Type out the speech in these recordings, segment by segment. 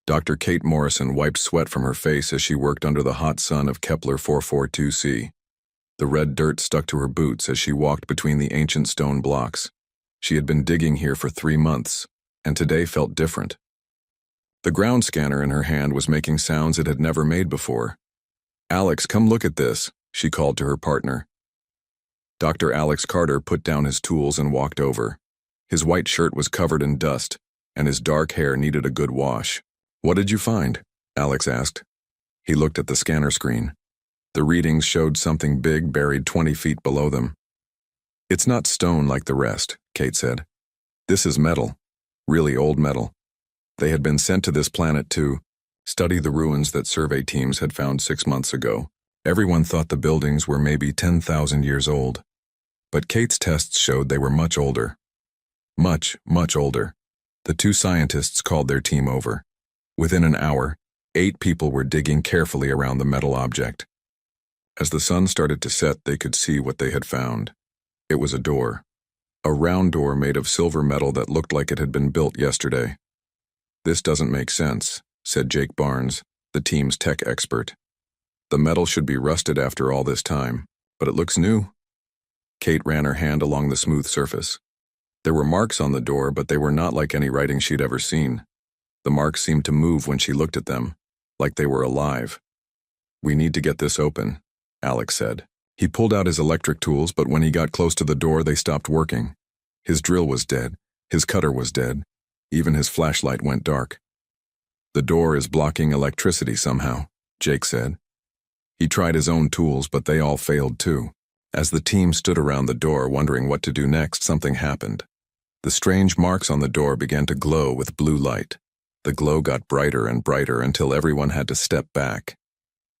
Dr. Kate Morrison wiped sweat from her face as she worked under the hot sun of Kepler 442c. The red dirt stuck to her boots as she walked between the ancient stone blocks. She had been digging here for 3 months, and today felt different. The ground scanner in her hand was making sounds it had never made before. "Alex, come look at this," she called to her partner. Dr. Alex Carter put down his tools and walked over. His white shirt was covered in dust, and his dark hair needed a good wash. "What did you find?" Alex asked. He looked at the scanner screen. The readings showed something big buried 20 feet below them. "It's not stone like the rest," Kate said. "This is metal, really old metal. They had been sent to this planet to study the ruins that survey teams had found 6 months ago. Everyone thought the buildings were maybe 10,000 years old. But Kate's tests showed they were much older. Much, much older. The 2 scientists called their team over. Within an hour, 8 people were digging carefully around the metal object. As the sun started to set, they could see what they had found. It was a door. A round door made of silver metal that looked like it had been built yesterday. "This doesn't make sense," said Jake Barnes, the team's tech expert. "The metal should be rusted after all this time, but it looks new." Kate ran her hand along the smooth surface. There were marks on the door, but they were not like any writing she'd ever seen. The marks seemed to move when she looked at them, like they were alive. "We need to get this open," Alex said. He pulled out his electric tools, but when he got close to the door, they stopped working. His drill was dead. His cutter was dead. Even his flashlight went dark. "The door is blocking electricity somehow," Jake said. He tried his own tools, but they all failed too. As the team stood around the door wondering what to do next, something happened. The strange marks on the door began to glow with blue light. The glow got brighter and brighter until everyone had to step back.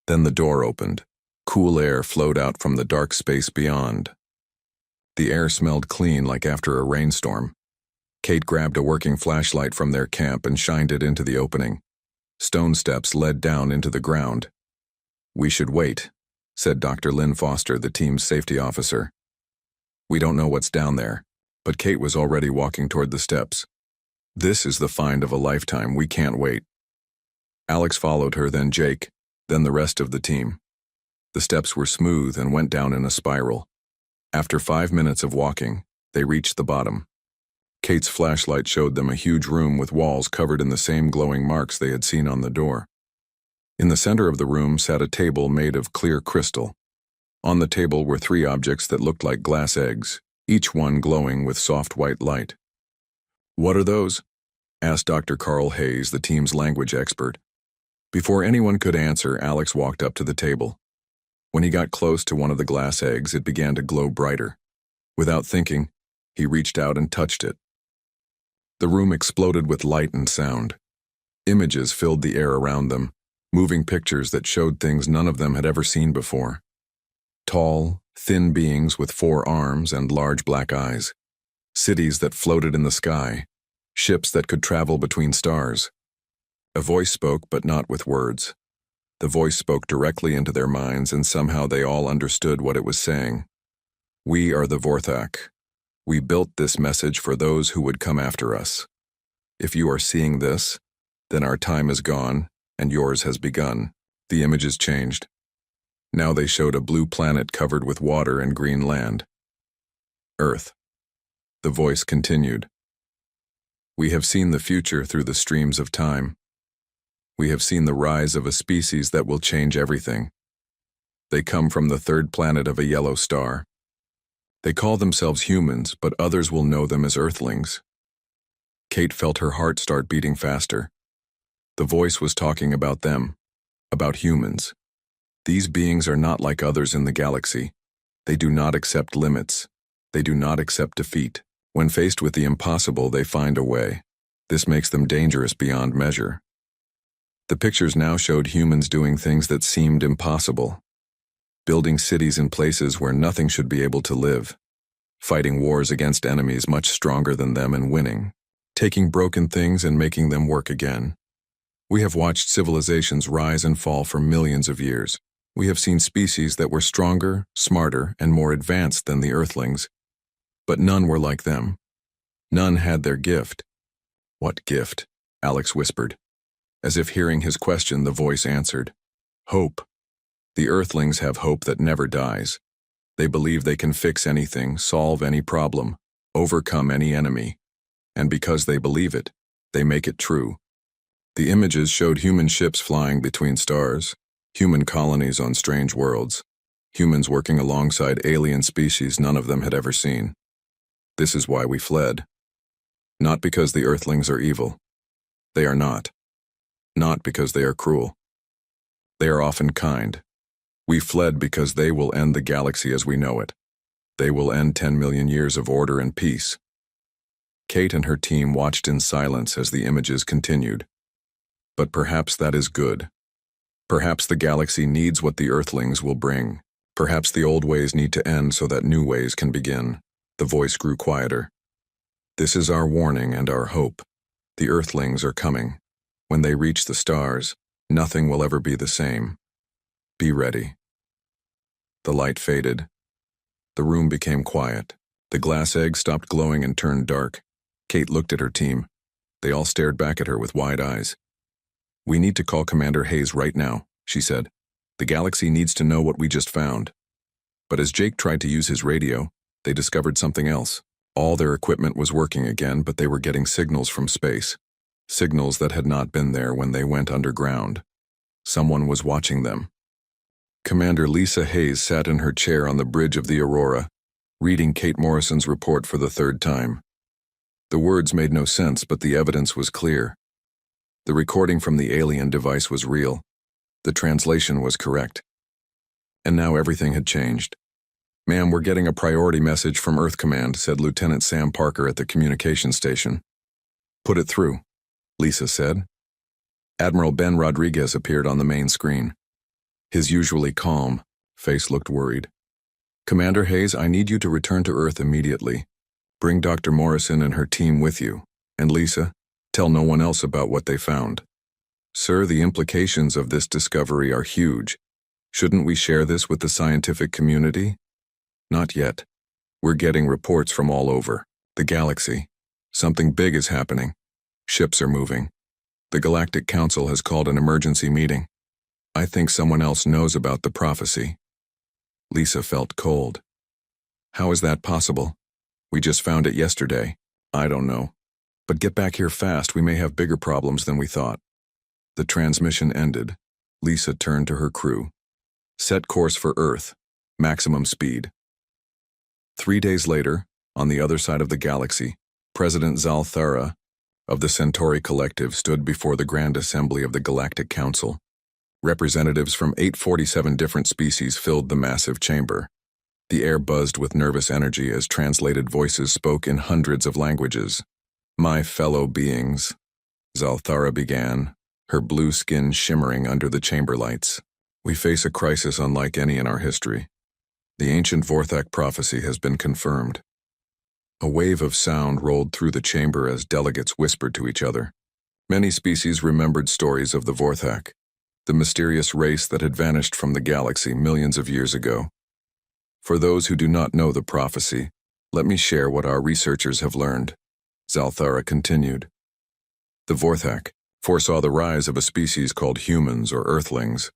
Then the door opened. Cool air flowed out from the dark space beyond. The air smelled clean like after a rainstorm. Kate grabbed a working flashlight from their camp and shined it into the opening. Stone steps led down into the ground. "We should wait," said Dr. Lynn Foster, the team's safety officer. "We don't know what's down there," but Kate was already walking toward the steps. "This is the find of a lifetime. We can't wait." Alex followed her, then Jake, then the rest of the team. The steps were smooth and went down in a spiral. After 5 minutes of walking, they reached the bottom. Kate's flashlight showed them a huge room with walls covered in the same glowing marks they had seen on the door. In the center of the room sat a table made of clear crystal. On the table were 3 objects that looked like glass eggs, each one glowing with soft white light. "What are those?" asked Dr. Carl Hayes, the team's language expert. Before anyone could answer, Alex walked up to the table. When he got close to one of the glass eggs, it began to glow brighter. Without thinking, he reached out and touched it. The room exploded with light and sound. Images filled the air around them, moving pictures that showed things none of them had ever seen before. Tall, thin beings with 4 arms and large black eyes. Cities that floated in the sky. Ships that could travel between stars. A voice spoke, but not with words. The voice spoke directly into their minds, and somehow they all understood what it was saying. "We are the Vorthak. We built this message for those who would come after us. If you are seeing this, then our time is gone, and yours has begun." The images changed. Now they showed a blue planet covered with water and green land. "Earth." The voice continued. "We have seen the future through the streams of time. We have seen the rise of a species that will change everything. They come from the 3rd planet of a yellow star. They call themselves humans, but others will know them as Earthlings." Kate felt her heart start beating faster. The voice was talking about them, about humans. These beings are not like others in the galaxy. They do not accept limits. They do not accept defeat. When faced with the impossible, they find a way. This makes them dangerous beyond measure. The pictures now showed humans doing things that seemed impossible. Building cities in places where nothing should be able to live. Fighting wars against enemies much stronger than them and winning. Taking broken things and making them work again. We have watched civilizations rise and fall for millions of years. We have seen species that were stronger, smarter, and more advanced than the Earthlings. But none were like them. None had their gift. "What gift?" Alex whispered. As if hearing his question, the voice answered, "Hope. The Earthlings have hope that never dies. They believe they can fix anything, solve any problem, overcome any enemy. And because they believe it, they make it true." The images showed human ships flying between stars, human colonies on strange worlds, humans working alongside alien species none of them had ever seen. This is why we fled. Not because the Earthlings are evil. They are not. Not because they are cruel. They are often kind. We fled because they will end the galaxy as we know it. They will end 10 million years of order and peace. Kate and her team watched in silence as the images continued. But perhaps that is good. Perhaps the galaxy needs what the Earthlings will bring. Perhaps the old ways need to end so that new ways can begin. The voice grew quieter. This is our warning and our hope. The Earthlings are coming. When they reach the stars, nothing will ever be the same. Be ready. The light faded. The room became quiet. The glass egg stopped glowing and turned dark. Kate looked at her team. They all stared back at her with wide eyes. "We need to call Commander Hayes right now," she said. "The galaxy needs to know what we just found." But as Jake tried to use his radio, they discovered something else. All their equipment was working again, but they were getting signals from space. Signals that had not been there when they went underground. Someone was watching them. Commander Lisa Hayes sat in her chair on the bridge of the Aurora, reading Kate Morrison's report for the third time. The words made no sense, but the evidence was clear. The recording from the alien device was real. The translation was correct. And now everything had changed. "Ma'am, we're getting a priority message from Earth Command," said Lieutenant Sam Parker at the communication station. "Put it through," Lisa said. Admiral Ben Rodriguez appeared on the main screen. His usually calm face looked worried. "Commander Hayes, I need you to return to Earth immediately. Bring Dr. Morrison and her team with you. And Lisa, tell no one else about what they found. Sir, the implications of this discovery are huge. Shouldn't we share this with the scientific community?" "Not yet. We're getting reports from all over the galaxy. Something big is happening. Ships are moving. The Galactic Council has called an emergency meeting. I think someone else knows about the prophecy." Lisa felt cold. "How is that possible? We just found it yesterday." "I don't know. But get back here fast, we may have bigger problems than we thought." The transmission ended. Lisa turned to her crew. "Set course for Earth. Maximum speed." 3 days later, on the other side of the galaxy, President Zal Thara of the Centauri Collective stood before the Grand Assembly of the Galactic Council. Representatives from 847 different species filled the massive chamber. The air buzzed with nervous energy as translated voices spoke in hundreds of languages. "My fellow beings," Zal Thara began, her blue skin shimmering under the chamber lights. "We face a crisis unlike any in our history. The ancient Vorthak prophecy has been confirmed." A wave of sound rolled through the chamber as delegates whispered to each other. Many species remembered stories of the Vorthak, the mysterious race that had vanished from the galaxy millions of years ago. "For those who do not know the prophecy, let me share what our researchers have learned," Zal Thara continued. "The Vorthak foresaw the rise of a species called humans or Earthlings.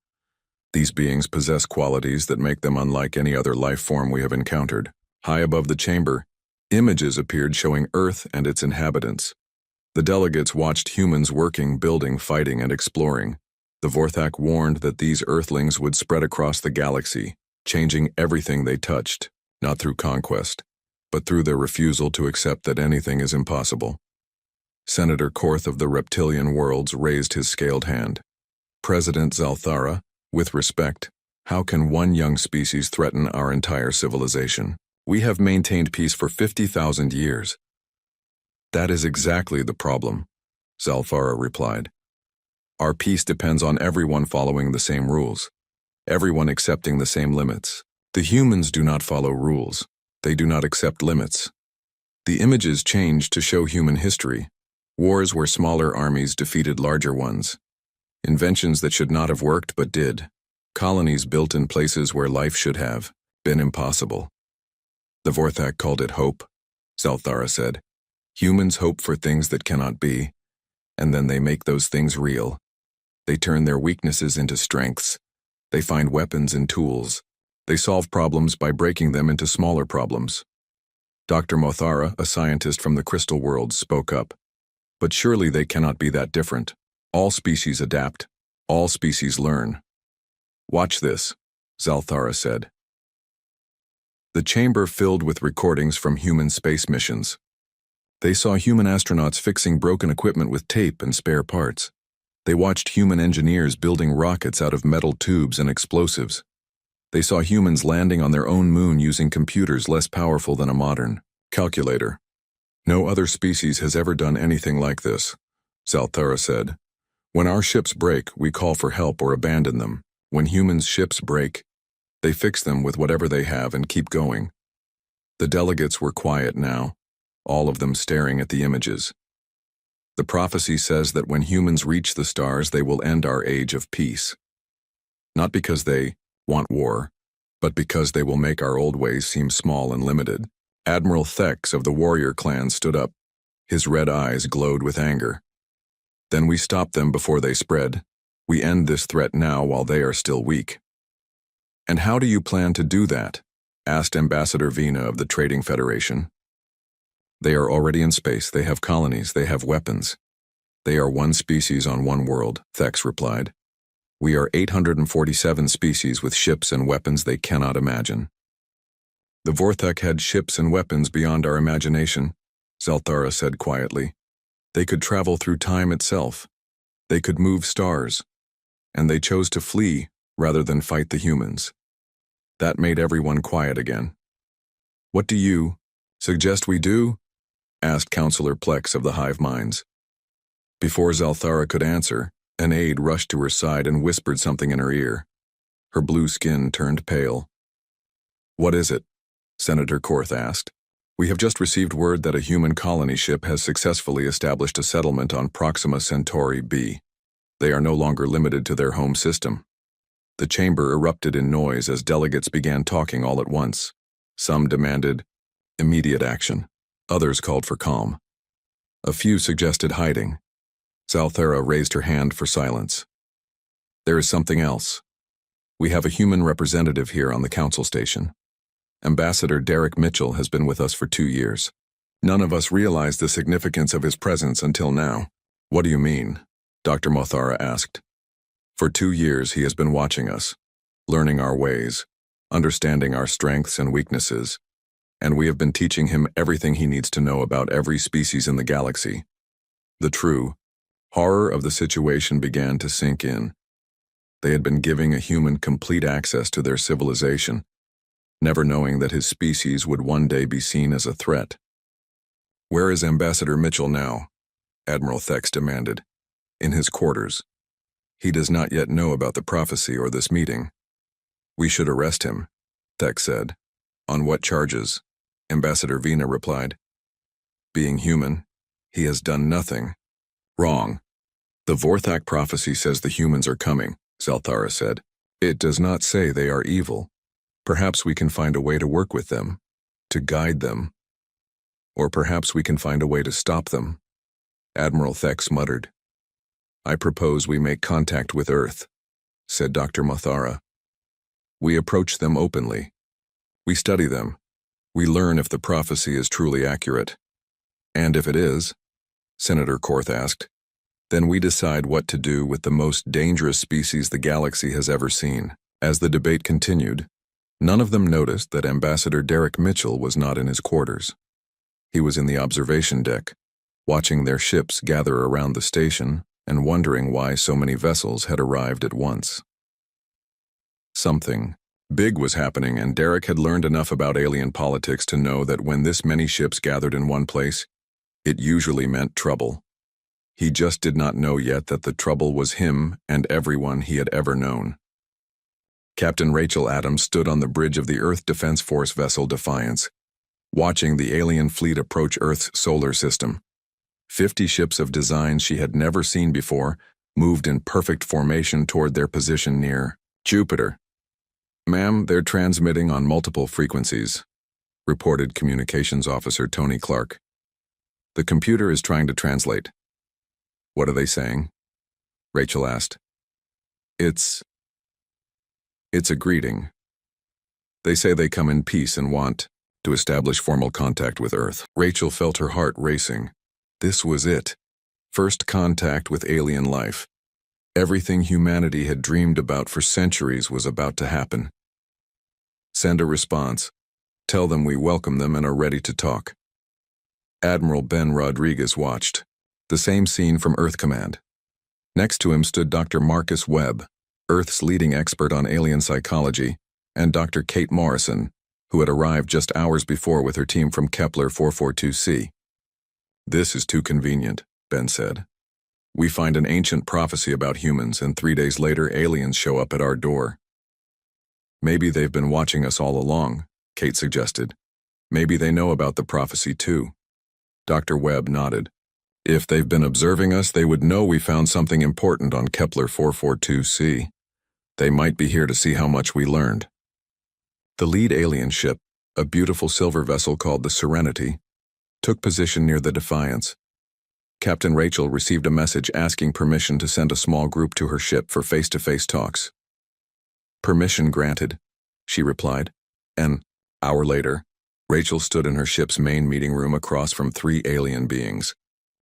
These beings possess qualities that make them unlike any other life form we have encountered. High above the chamber, images appeared showing Earth and its inhabitants. The delegates watched humans working, building, fighting, and exploring. The Vorthak warned that these Earthlings would spread across the galaxy, changing everything they touched, not through conquest, but through their refusal to accept that anything is impossible." Senator Korth of the Reptilian Worlds raised his scaled hand. "President Zal Thara, with respect, how can one young species threaten our entire civilization? We have maintained peace for 50,000 years." "That is exactly the problem," Zal Thara replied. "Our peace depends on everyone following the same rules, everyone accepting the same limits. The humans do not follow rules. They do not accept limits. The images changed to show human history. Wars where smaller armies defeated larger ones. Inventions that should not have worked but did. Colonies built in places where life should have been impossible." "The Vorthak called it hope," Zal Thara said. "Humans hope for things that cannot be, and then they make those things real. They turn their weaknesses into strengths. They find weapons and tools. They solve problems by breaking them into smaller problems. Dr. Mothara, a scientist from the crystal world, spoke up. But surely they cannot be that different. All species adapt. All species learn. Watch this, Zalthara said. The chamber filled with recordings from human space missions. They saw human astronauts fixing broken equipment with tape and spare parts. They watched human engineers building rockets out of metal tubes and explosives. They saw humans landing on their own moon using computers less powerful than a modern calculator. No other species has ever done anything like this, Zalthara said. When our ships break, we call for help or abandon them. When humans' ships break, they fix them with whatever they have and keep going. The delegates were quiet now, all of them staring at the images. The prophecy says that when humans reach the stars, they will end our age of peace. Not because they want war, but because they will make our old ways seem small and limited. Admiral Thex of the warrior clan stood up. His red eyes glowed with anger. Then we stop them before they spread. We end this threat now while they are still weak. And how do you plan to do that? Asked Ambassador Vina of the Trading Federation. They are already in space. They have colonies. They have weapons. They are one species on one world, Thex replied. We are 847 species with ships and weapons they cannot imagine. The Vorthek had ships and weapons beyond our imagination, Zalthara said quietly. They could travel through time itself. They could move stars. And they chose to flee rather than fight the humans. That made everyone quiet again. What do you suggest we do? Asked Counselor Plex of the Hive Minds. Before Zalthara could answer, an aide rushed to her side and whispered something in her ear. Her blue skin turned pale. What is it? Senator Korth asked. We have just received word that a human colony ship has successfully established a settlement on Proxima Centauri B. They are no longer limited to their home system. The chamber erupted in noise as delegates began talking all at once. Some demanded immediate action. Others called for calm. A few suggested hiding. Zalthara raised her hand for silence. There is something else. We have a human representative here on the council station. Ambassador Derek Mitchell has been with us for 2 years. None of us realized the significance of his presence until now. What do you mean? Dr. Mothara asked. For 2 years he has been watching us, learning our ways, understanding our strengths and weaknesses, and we have been teaching him everything he needs to know about every species in the galaxy. The true horror of the situation began to sink in. They had been giving a human complete access to their civilization, never knowing that his species would one day be seen as a threat. Where is Ambassador Mitchell now? Admiral Thex demanded. In his quarters. He does not yet know about the prophecy or this meeting. We should arrest him, Thex said. On what charges? Ambassador Vina replied. Being human, he has done nothing. Wrong. The Vorthak prophecy says the humans are coming, Zalthara said. It does not say they are evil. Perhaps we can find a way to work with them, to guide them. Or perhaps we can find a way to stop them. Admiral Thex muttered. I propose we make contact with Earth, said Dr. Mothara. We approach them openly. We study them. We learn if the prophecy is truly accurate. And if it is, Senator Korth asked, then we decide what to do with the most dangerous species the galaxy has ever seen. As the debate continued, none of them noticed that Ambassador Derek Mitchell was not in his quarters. He was in the observation deck, watching their ships gather around the station and wondering why so many vessels had arrived at once. Something big was happening, and Derek had learned enough about alien politics to know that when this many ships gathered in one place, it usually meant trouble. He just did not know yet that the trouble was him and everyone he had ever known. Captain Rachel Adams stood on the bridge of the Earth Defense Force vessel Defiance, watching the alien fleet approach Earth's solar system. 50 ships of designs she had never seen before moved in perfect formation toward their position near Jupiter. Ma'am, they're transmitting on multiple frequencies, reported Communications Officer Tony Clark. The computer is trying to translate. What are they saying? Rachel asked. It's a greeting. They say they come in peace and want to establish formal contact with Earth. Rachel felt her heart racing. This was it. First contact with alien life. Everything humanity had dreamed about for centuries was about to happen. Send a response. Tell them we welcome them and are ready to talk. Admiral Ben Rodriguez watched. The same scene from Earth Command. Next to him stood Dr. Marcus Webb, Earth's leading expert on alien psychology, and Dr. Kate Morrison, who had arrived just hours before with her team from Kepler 442c. This is too convenient, Ben said. We find an ancient prophecy about humans, and 3 days later aliens show up at our door. Maybe they've been watching us all along, Kate suggested. Maybe they know about the prophecy too. Dr. Webb nodded. If they've been observing us, they would know we found something important on Kepler 442c. They might be here to see how much we learned. The lead alien ship, a beautiful silver vessel called the Serenity, took position near the Defiance. Captain Rachel received a message asking permission to send a small group to her ship for face-to-face talks. Permission granted, she replied. An hour later, Rachel stood in her ship's main meeting room across from 3 alien beings.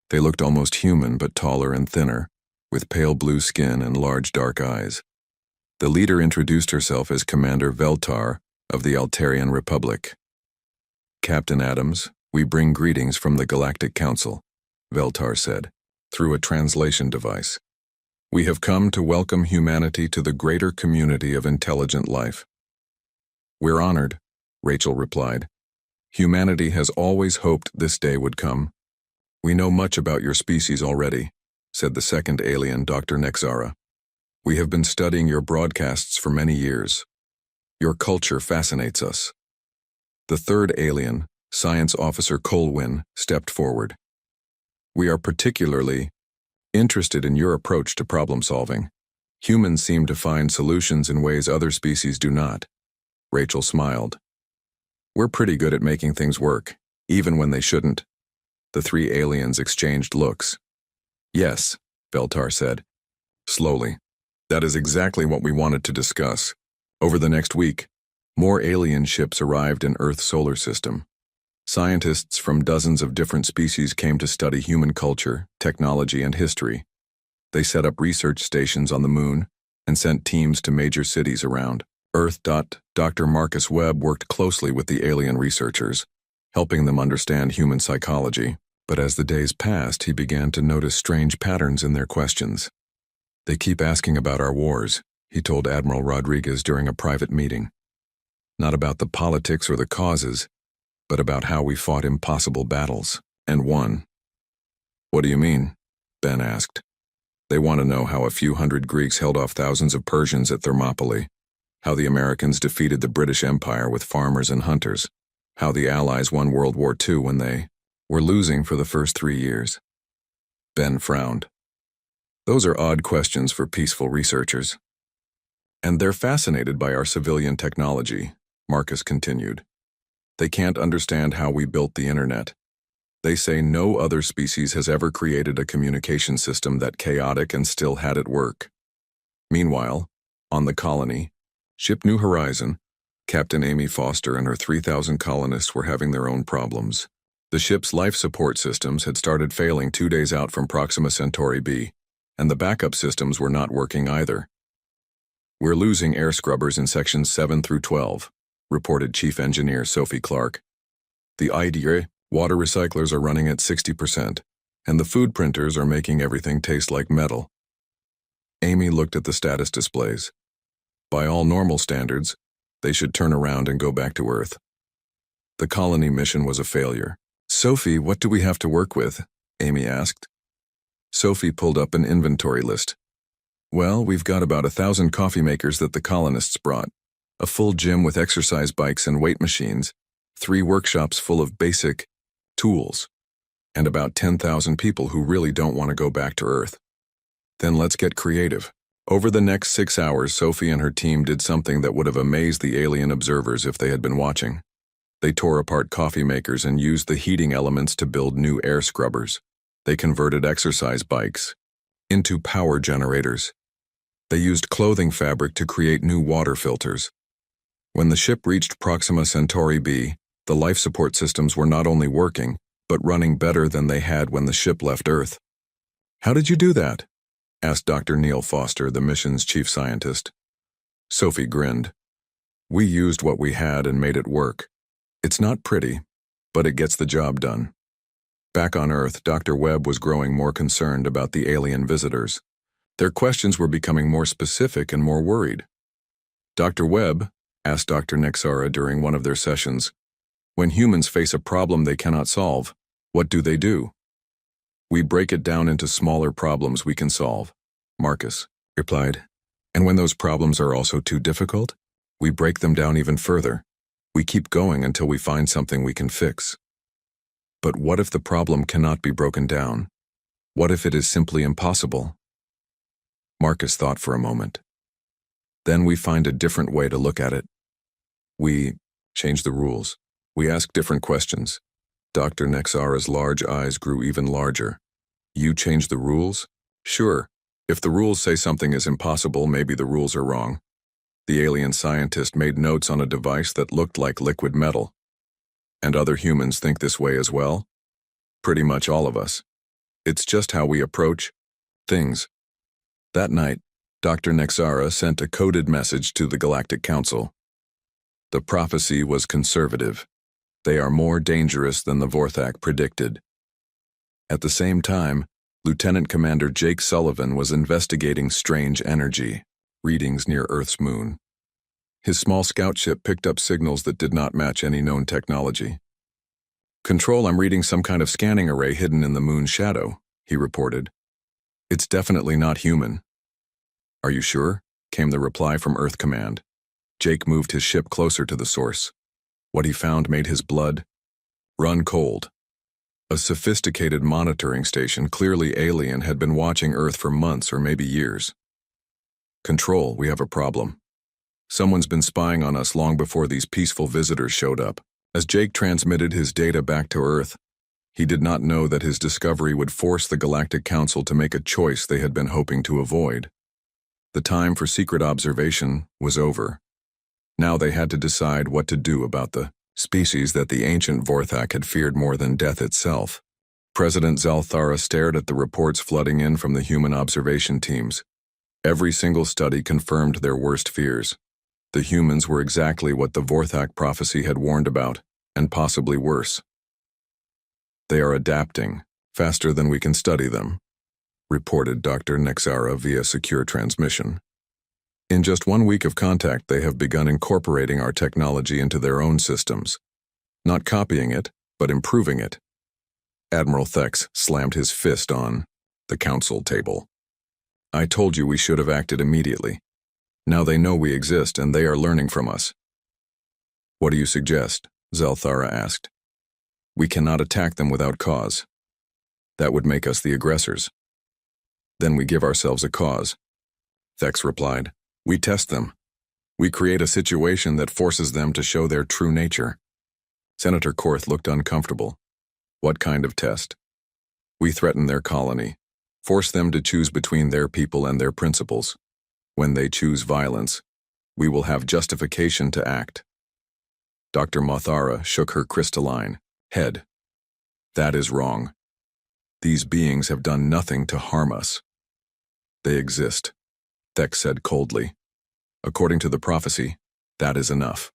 They looked almost human but taller and thinner, with pale blue skin and large dark eyes. The leader introduced herself as Commander Veltar of the Altarian Republic. Captain Adams, we bring greetings from the Galactic Council, Veltar said, through a translation device. We have come to welcome humanity to the greater community of intelligent life. We're honored, Rachel replied. Humanity has always hoped this day would come. We know much about your species already, said the second alien, Dr. Nexara. We have been studying your broadcasts for many years. Your culture fascinates us. The third alien, Science Officer Colwyn, stepped forward. We are particularly interested in your approach to problem solving. Humans seem to find solutions in ways other species do not. Rachel smiled. We're pretty good at making things work, even when they shouldn't. The 3 aliens exchanged looks. Yes, Veltar said, slowly. That is exactly what we wanted to discuss. Over the next week, more alien ships arrived in Earth's solar system. Scientists from dozens of different species came to study human culture, technology, and history. They set up research stations on the moon and sent teams to major cities around Earth. Dr. Marcus Webb worked closely with the alien researchers, helping them understand human psychology. But as the days passed, he began to notice strange patterns in their questions. They keep asking about our wars, he told Admiral Rodriguez during a private meeting. Not about the politics or the causes, but about how we fought impossible battles and won. What do you mean? Ben asked. They want to know how a few hundred Greeks held off thousands of Persians at Thermopylae, how the Americans defeated the British Empire with farmers and hunters, how the Allies won World War II when they were losing for the first 3 years. Ben frowned. Those are odd questions for peaceful researchers. And they're fascinated by our civilian technology, Marcus continued. They can't understand how we built the internet. They say no other species has ever created a communication system that chaotic and still had it work. Meanwhile, on the colony, ship New Horizon, Captain Amy Foster and her 3,000 colonists were having their own problems. The ship's life support systems had started failing 2 days out from Proxima Centauri b, and the backup systems were not working either. We're losing air scrubbers in sections 7 through 12, reported Chief Engineer Sophie Clark. The IDRE water recyclers are running at 60%, and the food printers are making everything taste like metal. Amy looked at the status displays. By all normal standards, they should turn around and go back to Earth. The colony mission was a failure. Sophie, what do we have to work with? Amy asked. Sophie pulled up an inventory list. Well, we've got about 1,000 coffee makers that the colonists brought, a full gym with exercise bikes and weight machines, 3 workshops full of basic tools, and about 10,000 people who really don't want to go back to Earth. Then let's get creative. Over the next 6 hours, Sophie and her team did something that would have amazed the alien observers if they had been watching. They tore apart coffee makers and used the heating elements to build new air scrubbers. They converted exercise bikes into power generators. They used clothing fabric to create new water filters. When the ship reached Proxima Centauri b, the life support systems were not only working, but running better than they had when the ship left Earth. "How did you do that?" asked Dr. Neil Foster, the mission's chief scientist. Sophie grinned. "We used what we had and made it work. It's not pretty, but it gets the job done." Back on Earth, Dr. Webb was growing more concerned about the alien visitors. Their questions were becoming more specific and more worried. "Dr. Webb," asked Dr. Nexara during one of their sessions, "when humans face a problem they cannot solve, what do? "We break it down into smaller problems we can solve," Marcus replied. "And when those problems are also too difficult, we break them down even further. We keep going until we find something we can fix." "But what if the problem cannot be broken down? What if it is simply impossible?" Marcus thought for a moment. "Then we find a different way to look at it. We change the rules. We ask different questions." Dr. Nexara's large eyes grew even larger. "You change the rules?" "Sure. If the rules say something is impossible, maybe the rules are wrong." The alien scientist made notes on a device that looked like liquid metal. "And other humans think this way as well?" "Pretty much all of us. It's just how we approach things." That night, Dr. Nexara sent a coded message to the Galactic Council. The prophecy was conservative. They are more dangerous than the Vorthak predicted. At the same time, Lieutenant Commander Jake Sullivan was investigating strange energy readings near Earth's moon. His small scout ship picked up signals that did not match any known technology. "Control, I'm reading some kind of scanning array hidden in the moon's shadow," he reported. "It's definitely not human." "Are you sure?" came the reply from Earth Command. Jake moved his ship closer to the source. What he found made his blood run cold. A sophisticated monitoring station, clearly alien, had been watching Earth for months or maybe years. "Control, we have a problem. Someone's been spying on us long before these peaceful visitors showed up." As Jake transmitted his data back to Earth, he did not know that his discovery would force the Galactic Council to make a choice they had been hoping to avoid. The time for secret observation was over. Now they had to decide what to do about the species that the ancient Vorthak had feared more than death itself. President Zalthara stared at the reports flooding in from the human observation teams. Every single study confirmed their worst fears. The humans were exactly what the Vorthak prophecy had warned about, and possibly worse. "They are adapting, faster than we can study them," reported Dr. Nexara via secure transmission. "In just 1 week of contact, they have begun incorporating our technology into their own systems. Not copying it, but improving it." Admiral Thex slammed his fist on the council table. "I told you we should have acted immediately. Now they know we exist and they are learning from us." "What do you suggest?" Zalthara asked. "We cannot attack them without cause. That would make us the aggressors." "Then we give ourselves a cause," Thex replied. "We test them. We create a situation that forces them to show their true nature." Senator Korth looked uncomfortable. "What kind of test?" "We threaten their colony, force them to choose between their people and their principles. When they choose violence, we will have justification to act." Dr. Mothara shook her crystalline head. "That is wrong. These beings have done nothing to harm us." "They exist," Thex said coldly. "According to the prophecy, that is enough."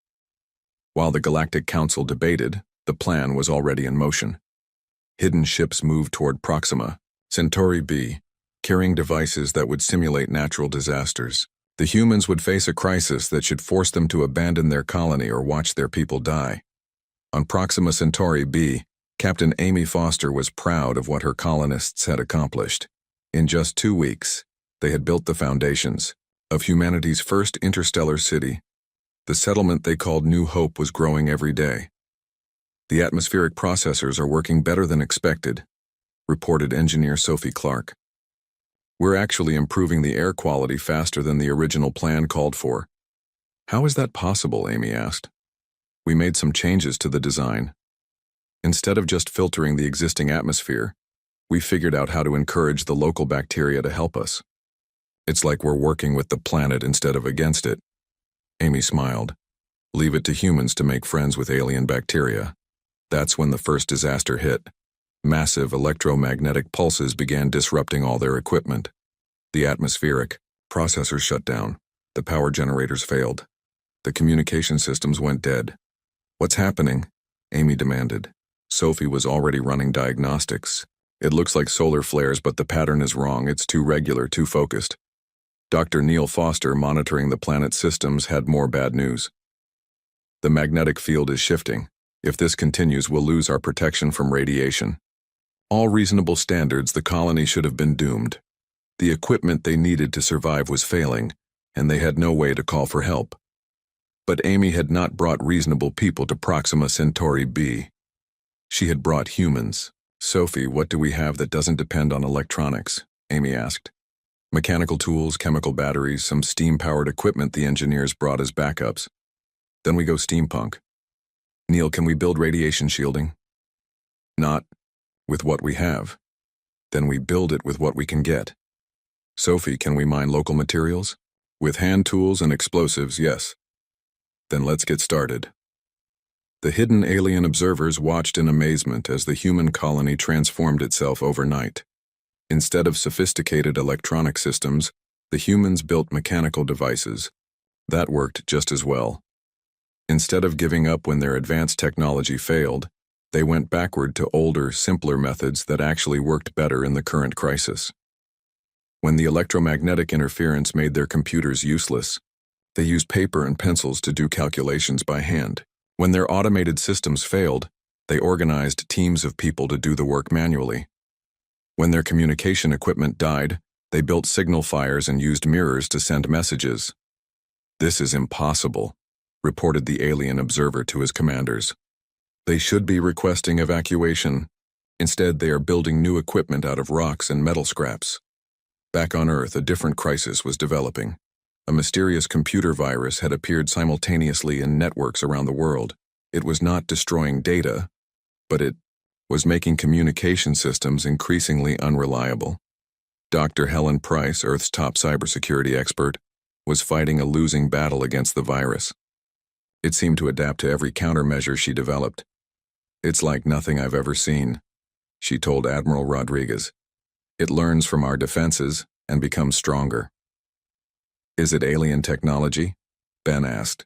While the Galactic Council debated, the plan was already in motion. Hidden ships moved toward Proxima Centauri b, carrying devices that would simulate natural disasters. The humans would face a crisis that should force them to abandon their colony or watch their people die. On Proxima Centauri b, Captain Amy Foster was proud of what her colonists had accomplished. In just 2 weeks, they had built the foundations of humanity's first interstellar city. The settlement they called New Hope was growing every day. "The atmospheric processors are working better than expected," reported engineer Sophie Clark. "We're actually improving the air quality faster than the original plan called for." "How is that possible?" Amy asked. "We made some changes to the design. Instead of just filtering the existing atmosphere, we figured out how to encourage the local bacteria to help us. It's like we're working with the planet instead of against it. Amy smiled. Leave it to humans to make friends with alien bacteria. That's when the first disaster hit. Massive electromagnetic pulses began disrupting all their equipment. The atmospheric processors shut down. The power generators failed. The communication systems went dead. What's happening? Amy demanded. Sophie was already running diagnostics. It looks like solar flares, but the pattern is wrong. It's too regular, too focused. Dr. Neil Foster, monitoring the planet's systems, had more bad news. The magnetic field is shifting. If this continues, we'll lose our protection from radiation. All reasonable standards, the colony should have been doomed. The equipment they needed to survive was failing, and they had no way to call for help. But Amy had not brought reasonable people to Proxima Centauri b. She had brought humans. Sophie, what do we have that doesn't depend on electronics? Amy asked. Mechanical tools, chemical batteries, some steam-powered equipment the engineers brought as backups. Then we go steampunk. Neil, can we build radiation shielding? Not with what we have. Then we build it with what we can get. Sophie, can we mine local materials? With hand tools and explosives, yes. Then let's get started. The hidden alien observers watched in amazement as the human colony transformed itself overnight. Instead of sophisticated electronic systems, the humans built mechanical devices. That worked just as well. Instead of giving up when their advanced technology failed, they went backward to older, simpler methods that actually worked better in the current crisis. When the electromagnetic interference made their computers useless, they used paper and pencils to do calculations by hand. When their automated systems failed, they organized teams of people to do the work manually. When their communication equipment died, they built signal fires and used mirrors to send messages. This is impossible, reported the alien observer to his commanders. They should be requesting evacuation. Instead, they are building new equipment out of rocks and metal scraps. Back on Earth, a different crisis was developing. A mysterious computer virus had appeared simultaneously in networks around the world. It was not destroying data, but it was making communication systems increasingly unreliable. Dr. Helen Price, Earth's top cybersecurity expert, was fighting a losing battle against the virus. It seemed to adapt to every countermeasure she developed. It's like nothing I've ever seen, she told Admiral Rodriguez. It learns from our defenses and becomes stronger. Is it alien technology? Ben asked.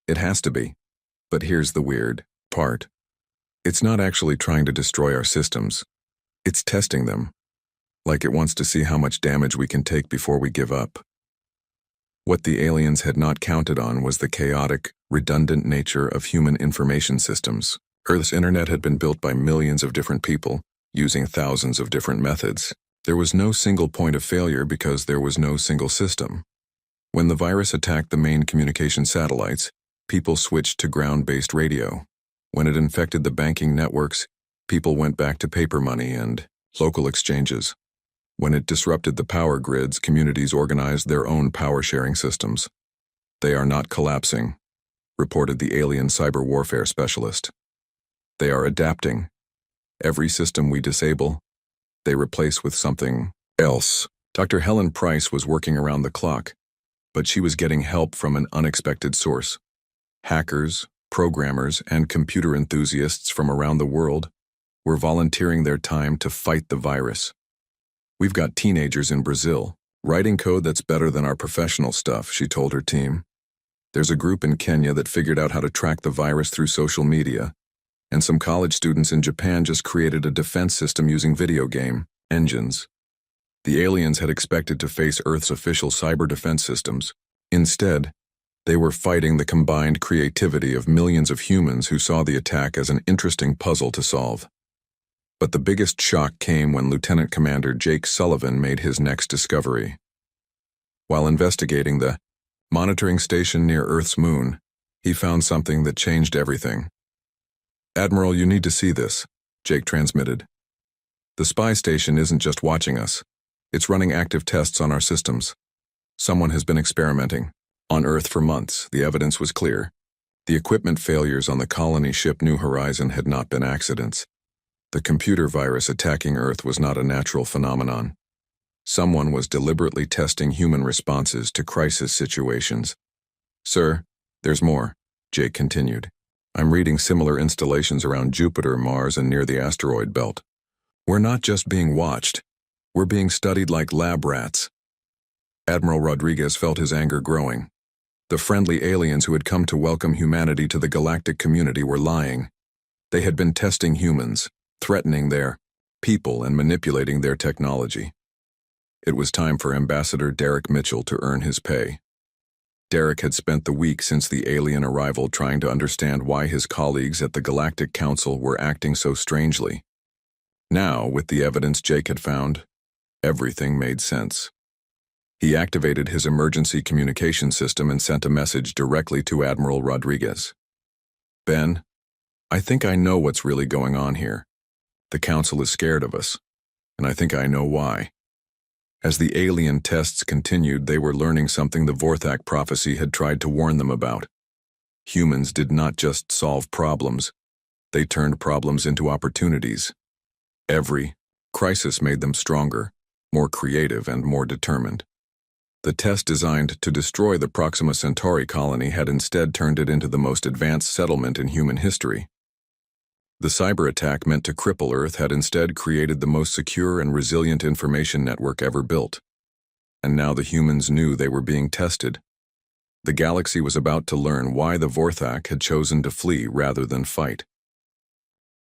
It has to be. But here's the weird part. It's not actually trying to destroy our systems. It's testing them. Like it wants to see how much damage we can take before we give up. What the aliens had not counted on was the chaotic, redundant nature of human information systems. Earth's internet had been built by millions of different people, using thousands of different methods. There was no single point of failure because there was no single system. When the virus attacked the main communication satellites, people switched to ground-based radio. When it infected the banking networks, people went back to paper money and local exchanges. When it disrupted the power grids, communities organized their own power-sharing systems. They are not collapsing, reported the alien cyber warfare specialist. They are adapting. Every system we disable, they replace with something else. Dr. Helen Price was working around the clock, but she was getting help from an unexpected source. Hackers, programmers, and computer enthusiasts from around the world were volunteering their time to fight the virus. We've got teenagers in Brazil, writing code that's better than our professional stuff, she told her team. There's a group in Kenya that figured out how to track the virus through social media, and some college students in Japan just created a defense system using video game engines. The aliens had expected to face Earth's official cyber defense systems. Instead, they were fighting the combined creativity of millions of humans who saw the attack as an interesting puzzle to solve. But the biggest shock came when Lieutenant Commander Jake Sullivan made his next discovery. While investigating the monitoring station near Earth's moon, he found something that changed everything. Admiral, you need to see this, Jake transmitted. The spy station isn't just watching us. It's running active tests on our systems. Someone has been experimenting. On Earth for months, the evidence was clear. The equipment failures on the colony ship New Horizon had not been accidents. The computer virus attacking Earth was not a natural phenomenon. Someone was deliberately testing human responses to crisis situations. Sir, there's more, Jake continued. I'm reading similar installations around Jupiter, Mars, and near the asteroid belt. We're not just being watched. We're being studied like lab rats. Admiral Rodriguez felt his anger growing. The friendly aliens who had come to welcome humanity to the galactic community were lying. They had been testing humans, threatening their people and manipulating their technology. It was time for Ambassador Derek Mitchell to earn his pay. Derek had spent the week since the alien arrival trying to understand why his colleagues at the Galactic Council were acting so strangely. Now, with the evidence Jake had found, everything made sense. He activated his emergency communication system and sent a message directly to Admiral Rodriguez. Ben, I think I know what's really going on here. The Council is scared of us, and I think I know why. As the alien tests continued, they were learning something the Vorthak prophecy had tried to warn them about. Humans did not just solve problems, they turned problems into opportunities. Every crisis made them stronger, more creative, and more determined. The test designed to destroy the Proxima Centauri colony had instead turned it into the most advanced settlement in human history. The cyber attack meant to cripple Earth had instead created the most secure and resilient information network ever built. And now the humans knew they were being tested. The galaxy was about to learn why the Vorthak had chosen to flee rather than fight.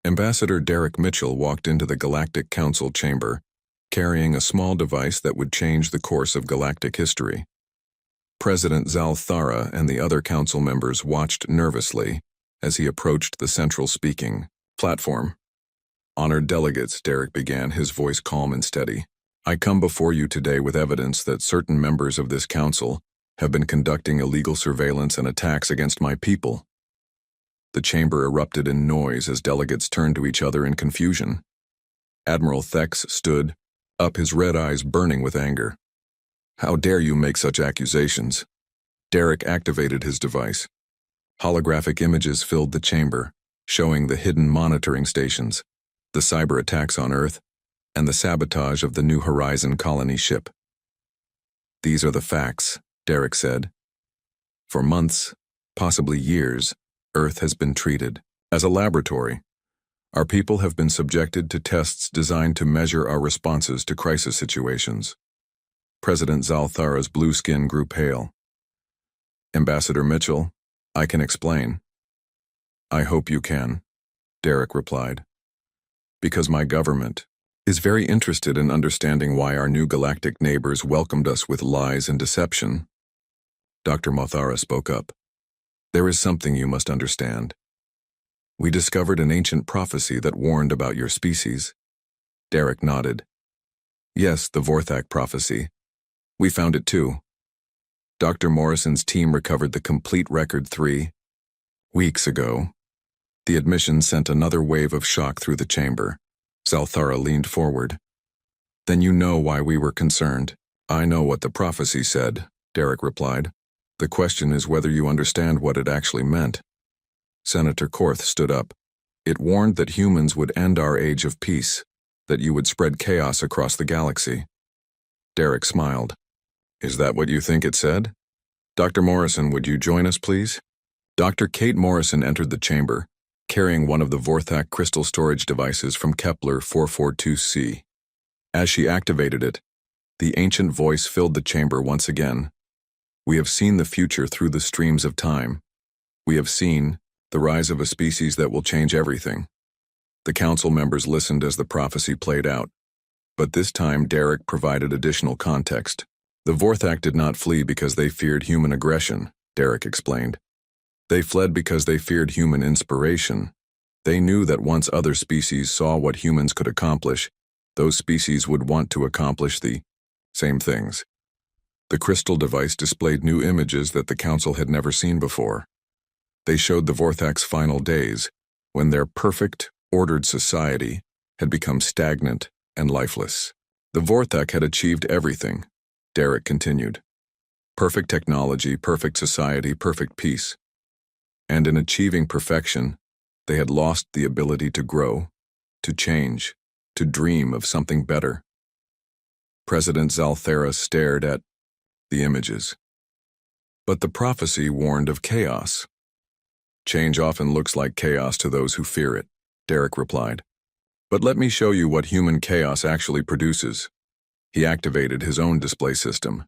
Ambassador Derek Mitchell walked into the Galactic Council chamber, carrying a small device that would change the course of galactic history. President Zalthara and the other council members watched nervously as he approached the central speaking platform. Honored delegates, Derek began, his voice calm and steady. I come before you today with evidence that certain members of this council have been conducting illegal surveillance and attacks against my people. The chamber erupted in noise as delegates turned to each other in confusion. Admiral Thex stood up, his red eyes burning with anger. How dare you make such accusations? Derek activated his device. Holographic images filled the chamber, showing the hidden monitoring stations, the cyber attacks on Earth, and the sabotage of the New Horizon colony ship. These are the facts, Derek said. For months, possibly years, Earth has been treated as a laboratory. Our people have been subjected to tests designed to measure our responses to crisis situations. President Zalthara's blue skin grew pale. Ambassador Mitchell, I can explain. I hope you can, Derek replied. Because my government is very interested in understanding why our new galactic neighbors welcomed us with lies and deception. Dr. Mothara spoke up. There is something you must understand. We discovered an ancient prophecy that warned about your species. Derek nodded. Yes, the Vorthak prophecy. We found it too. Dr. Morrison's team recovered the complete record 3 weeks ago. The admission sent another wave of shock through the chamber. Zalthara leaned forward. Then you know why we were concerned. I know what the prophecy said, Derek replied. The question is whether you understand what it actually meant. Senator Korth stood up. It warned that humans would end our age of peace, that you would spread chaos across the galaxy. Derek smiled. Is that what you think it said? Dr. Morrison, would you join us, please? Dr. Kate Morrison entered the chamber, carrying one of the Vorthak crystal storage devices from Kepler 442c. As she activated it, the ancient voice filled the chamber once again. We have seen the future through the streams of time. We have seen the rise of a species that will change everything. The council members listened as the prophecy played out. But this time Derek provided additional context. The Vorthak did not flee because they feared human aggression, Derek explained. They fled because they feared human inspiration. They knew that once other species saw what humans could accomplish, those species would want to accomplish the same things. The crystal device displayed new images that the council had never seen before. They showed the Vorthak's final days, when their perfect, ordered society had become stagnant and lifeless. The Vorthak had achieved everything, Derek continued. Perfect technology, perfect society, perfect peace. And in achieving perfection, they had lost the ability to grow, to change, to dream of something better. President Zalthera stared at the images. But the prophecy warned of chaos. Change often looks like chaos to those who fear it, Derek replied. But let me show you what human chaos actually produces. He activated his own display system.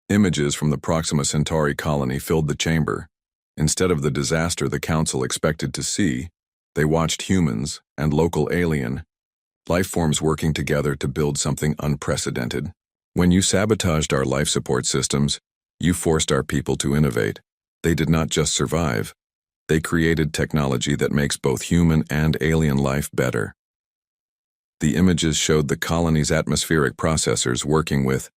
Images from the Proxima Centauri colony filled the chamber. Instead of the disaster the council expected to see, they watched humans and local alien life forms working together to build something unprecedented. When you sabotaged our life support systems, you forced our people to innovate. They did not just survive. They created technology that makes both human and alien life better. The images showed the colony's atmospheric processors working with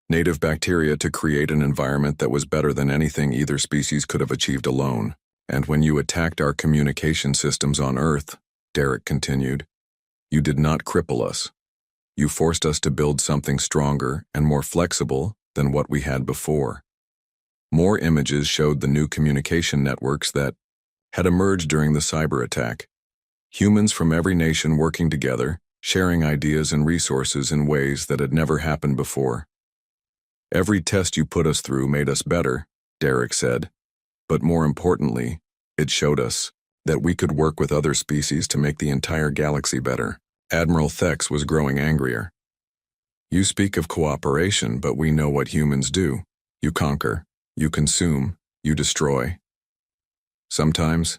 native bacteria to create an environment that was better than anything either species could have achieved alone. And when you attacked our communication systems on Earth, Derek continued, you did not cripple us. You forced us to build something stronger and more flexible than what we had before. More images showed the new communication networks that had emerged during the cyber attack. Humans from every nation working together, sharing ideas and resources in ways that had never happened before. Every test you put us through made us better, Derek said. But more importantly, it showed us that we could work with other species to make the entire galaxy better. Admiral Thex was growing angrier. You speak of cooperation, but we know what humans do. You conquer, you consume, you destroy. Sometimes,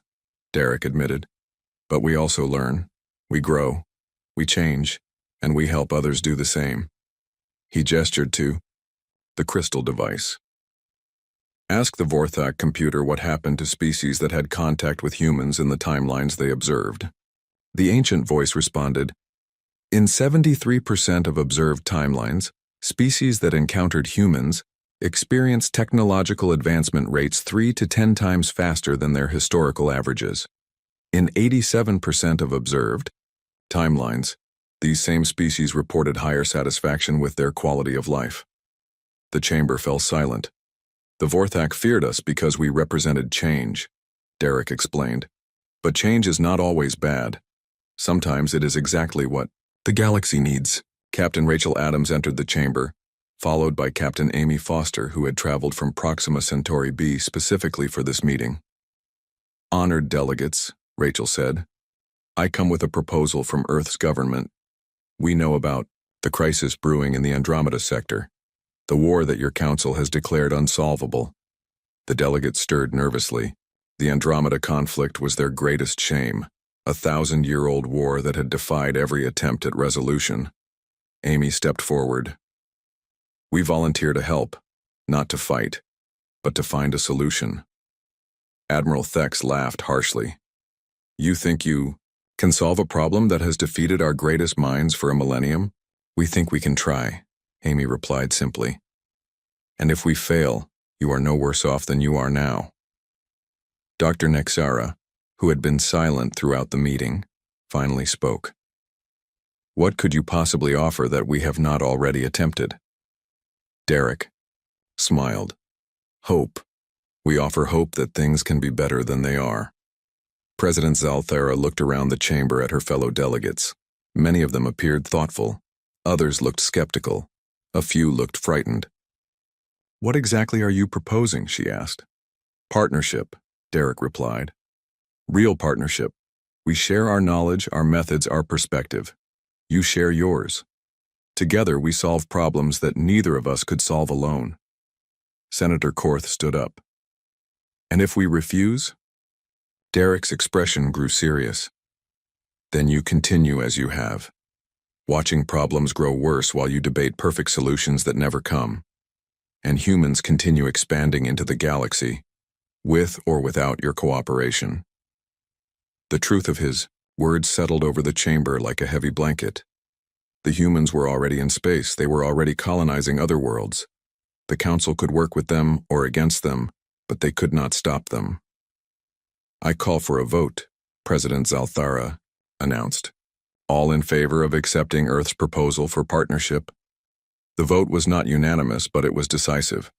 Derek admitted, but we also learn, we grow, we change, and we help others do the same. He gestured to the crystal device. Ask the Vorthak computer what happened to species that had contact with humans in the timelines they observed. The ancient voice responded, in 73% of observed timelines, species that encountered humans experienced technological advancement rates 3 to 10 times faster than their historical averages. In 87% of observed timelines, these same species reported higher satisfaction with their quality of life. The chamber fell silent. The Vorthak feared us because we represented change, Derek explained. But change is not always bad. Sometimes it is exactly what the galaxy needs. Captain Rachel Adams entered the chamber, followed by Captain Amy Foster, who had traveled from Proxima Centauri B specifically for this meeting. Honored delegates, Rachel said, I come with a proposal from Earth's government. We know about the crisis brewing in the Andromeda sector, the war that your council has declared unsolvable. The delegates stirred nervously. The Andromeda conflict was their greatest shame, a 1,000-year-old war that had defied every attempt at resolution. Amy stepped forward. We volunteer to help, not to fight, but to find a solution. Admiral Thex laughed harshly. You think you can solve a problem that has defeated our greatest minds for a millennium? We think we can try, Amy replied simply. And if we fail, you are no worse off than you are now. Dr. Nexara, who had been silent throughout the meeting, finally spoke. What could you possibly offer that we have not already attempted? Derek smiled. Hope. We offer hope that things can be better than they are. President Zalthera looked around the chamber at her fellow delegates. Many of them appeared thoughtful. Others looked skeptical. A few looked frightened. What exactly are you proposing? She asked. Partnership, Derek replied. Real partnership. We share our knowledge, our methods, our perspective. You share yours. Together we solve problems that neither of us could solve alone. Senator Korth stood up. And if we refuse? Derek's expression grew serious. Then you continue as you have, watching problems grow worse while you debate perfect solutions that never come. And humans continue expanding into the galaxy, with or without your cooperation. The truth of his words settled over the chamber like a heavy blanket. The humans were already in space. They were already colonizing other worlds. The Council could work with them or against them, but they could not stop them. I call for a vote, President Zalthara announced. All in favor of accepting Earth's proposal for partnership? The vote was not unanimous, but it was decisive.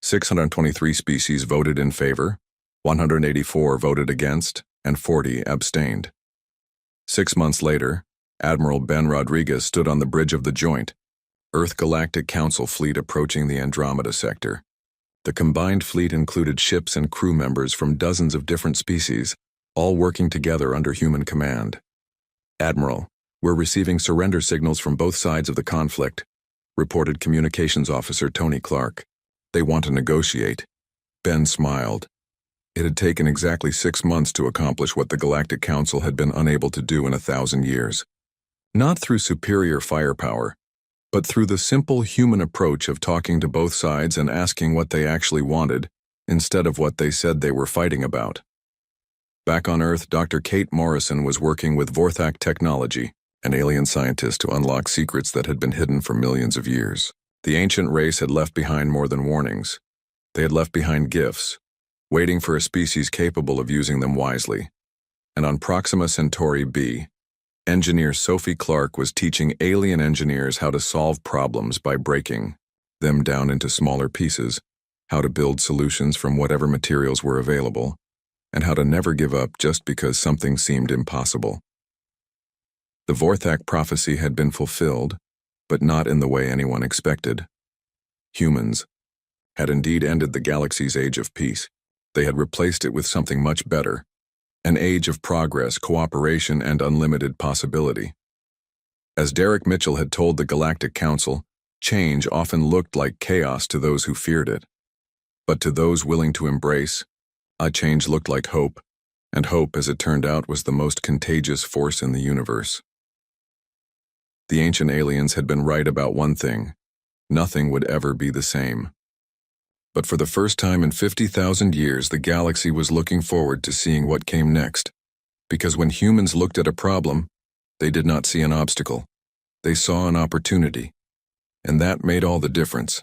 623 species voted in favor, 184 voted against, and 40 abstained. 6 months later, Admiral Ben Rodriguez stood on the bridge of the joint. Earth Galactic Council fleet approaching the Andromeda sector. The combined fleet included ships and crew members from dozens of different species, all working together under human command. "Admiral, we're receiving surrender signals from both sides of the conflict," reported Communications Officer Tony Clark. "They want to negotiate." Ben smiled. It had taken exactly 6 months to accomplish what the Galactic Council had been unable to do in 1,000 years. Not through superior firepower, but through the simple human approach of talking to both sides and asking what they actually wanted, instead of what they said they were fighting about. Back on Earth, Dr. Kate Morrison was working with Vorthak Technology, an alien scientist, to unlock secrets that had been hidden for millions of years. The ancient race had left behind more than warnings. They had left behind gifts, waiting for a species capable of using them wisely. And on Proxima Centauri B, engineer Sophie Clark was teaching alien engineers how to solve problems by breaking them down into smaller pieces, how to build solutions from whatever materials were available, and how to never give up just because something seemed impossible. The Vorthak prophecy had been fulfilled, but not in the way anyone expected. Humans had indeed ended the galaxy's age of peace. They had replaced it with something much better, an age of progress, cooperation, and unlimited possibility. As Derek Mitchell had told the Galactic Council, change often looked like chaos to those who feared it. But to those willing to embrace, a change looked like hope, and hope, as it turned out, was the most contagious force in the universe. The ancient aliens had been right about one thing: nothing would ever be the same. But for the first time in 50,000 years, the galaxy was looking forward to seeing what came next. Because when humans looked at a problem, they did not see an obstacle. They saw an opportunity. And that made all the difference.